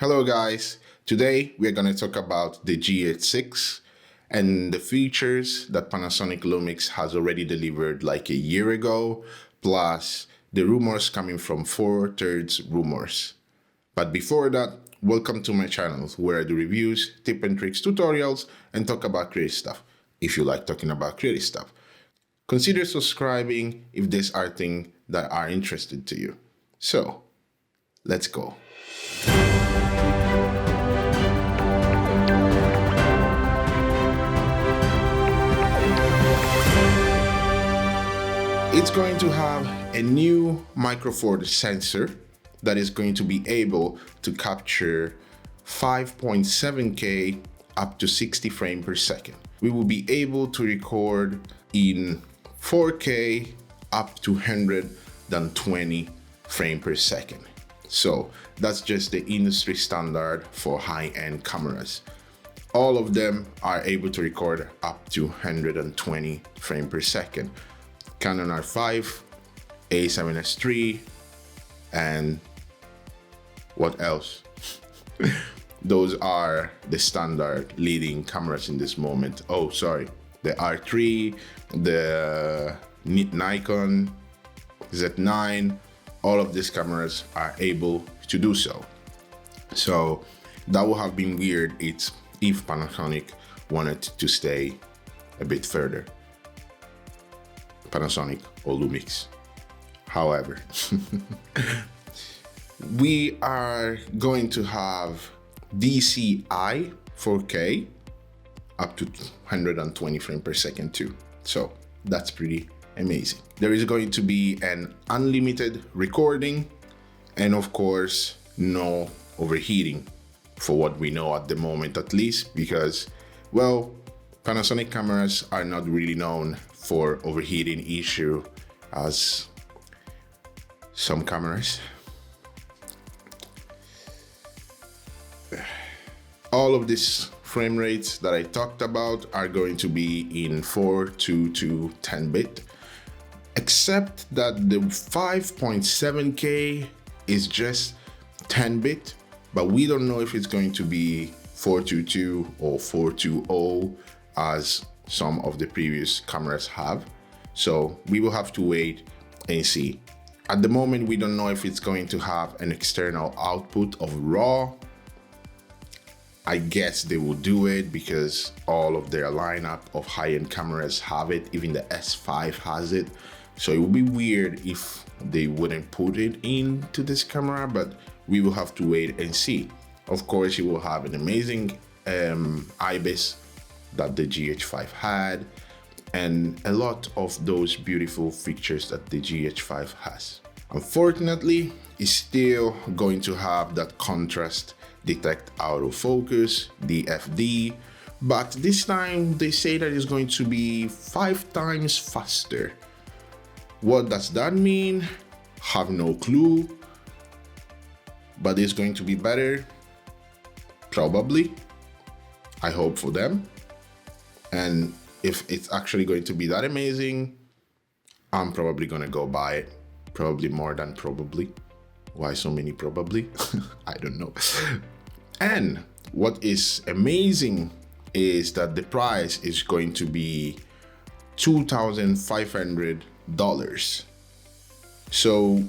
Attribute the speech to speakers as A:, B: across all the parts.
A: Hello guys, today we're going to talk about the GH6 and the features that Panasonic Lumix has already delivered like a year ago, plus the rumors coming from 4/3 rumors. But before that, welcome to my channel where I do reviews, tip and tricks, tutorials, and talk about creative stuff. If you like talking about creative stuff, consider subscribing if these are things that are interested to you. So, let's go. It's going to have a new micro four sensor that is going to be able to capture 5.7K up to 60 frames per second. We will be able to record in 4K up to 120 frames per second. So that's just the industry standard for high-end cameras. All of them are able to record up to 120 frames per second. Canon R5, A7S III, and what else? Those are the standard leading cameras in this moment. Oh, sorry, the R3, the Nikon Z9, all of these cameras are able to do so. So that would have been weird if Panasonic wanted to stay a bit further. Panasonic or Lumix. However, we are going to have DCI 4K up to 120 frames per second too. So that's pretty amazing. There is going to be an unlimited recording and of course no overheating for what we know at the moment, at least, because, well, Panasonic cameras are not really known for overheating issue as some cameras. All of these frame rates that I talked about are going to be in 4:2 to 10-bit, except that the 5.7K is just 10-bit, but we don't know if it's going to be 422 or 420 as some of the previous cameras have. So we will have to wait and see. At the moment, we don't know if it's going to have an external output of RAW. I guess they will do it because all of their lineup of high-end cameras have it. Even the S5 has it. So it would be weird if they wouldn't put it into this camera, but we will have to wait and see. Of course, it will have an amazing IBIS that the GH5 had, and a lot of those beautiful features that the GH5 has. Unfortunately, it's still going to have that contrast detect autofocus, DFD, but this time they say that it's going to be 5 times faster. What does that mean? Have no clue, but it's going to be better, probably. I hope for them. And if it's actually going to be that amazing, I'm probably gonna go buy it. Probably more than probably. Why so many probably? I don't know. And what is amazing is that the price is going to be $2,500. So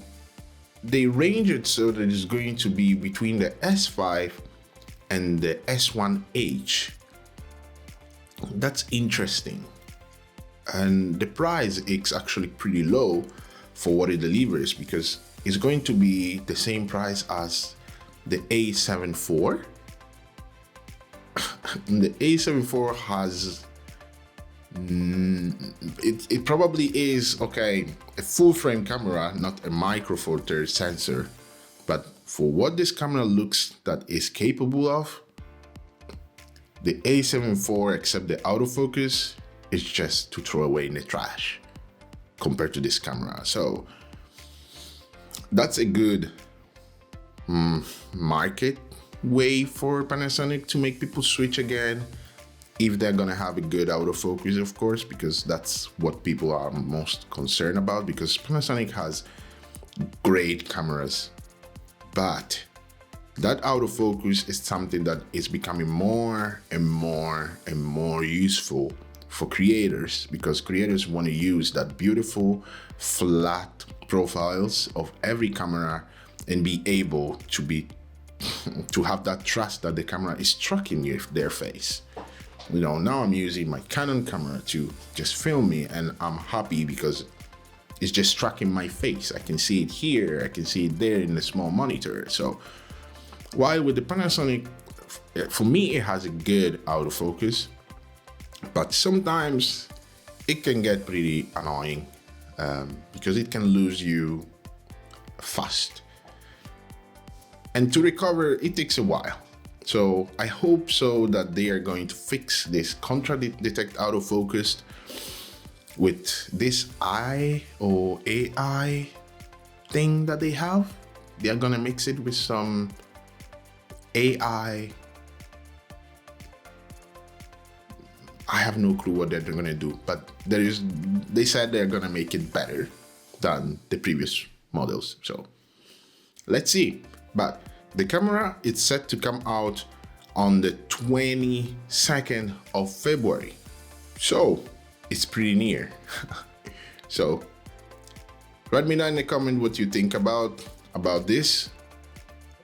A: they range it so that it's going to be between the S5 and the S1H. That's interesting, and the price is actually pretty low for what it delivers because it's going to be the same price as the A7 IV. The A7 IV has it probably is okay, a full frame camera, not a micro four thirds sensor, but for what this camera looks that is capable of, the A7 IV, except the autofocus, is just to throw away in the trash compared to this camera. So that's a good market way for Panasonic to make people switch again, if they're gonna have a good autofocus, of course, because that's what people are most concerned about, because Panasonic has great cameras, but That autofocus is something that is becoming more and more and more useful for creators, because creators want to use that beautiful flat profiles of every camera and be able to have that trust that the camera is tracking their face. You know, now I'm using my Canon camera to just film me, and I'm happy because it's just tracking my face. I can see it here, I can see it there in the small monitor. So while with the Panasonic, for me, it has a good autofocus, but sometimes it can get pretty annoying because it can lose you fast. And to recover, it takes a while. So I hope so that they are going to fix this contrast detect autofocus with this AI thing that they have. They are gonna mix it with some AI. I have no clue what they're gonna do, but they said they're gonna make it better than the previous models. So let's see. But the camera is set to come out on the 22nd of February. So it's pretty near. So write me down in the comment what you think about this.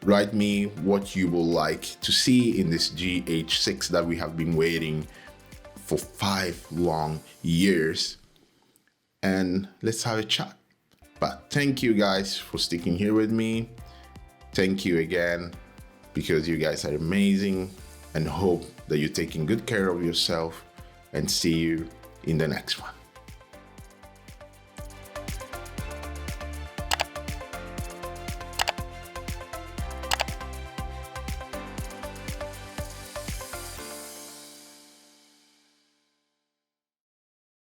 A: Write me what you would like to see in this GH6 that we have been waiting for 5 long years. And let's have a chat. But thank you guys for sticking here with me. Thank you again, because you guys are amazing, and hope that you're taking good care of yourself, and see you in the next one.